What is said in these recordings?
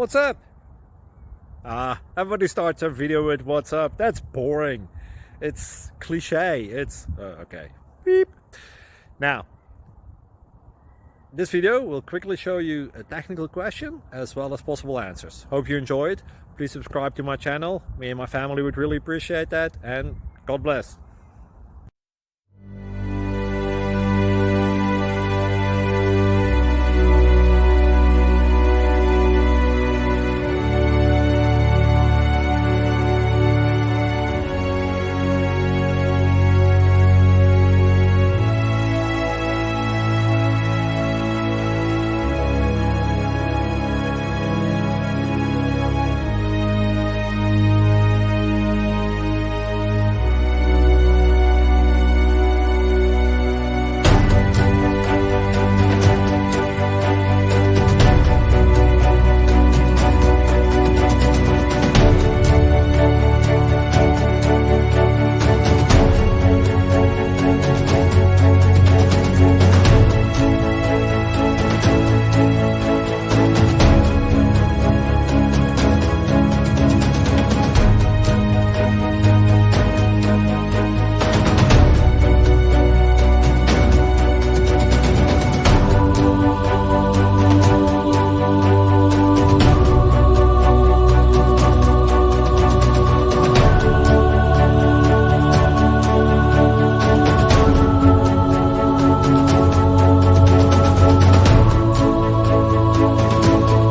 What's up? Everybody starts a video with what's up. That's boring. It's cliche. It's okay. Beep. Now, this video will quickly show you a technical question as well as possible answers. Hope you enjoyed. Please subscribe to my channel. Me and my family would really appreciate that, and God bless.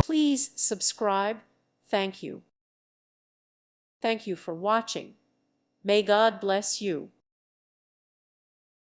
Please subscribe. Thank you. Thank you for watching. May God bless you.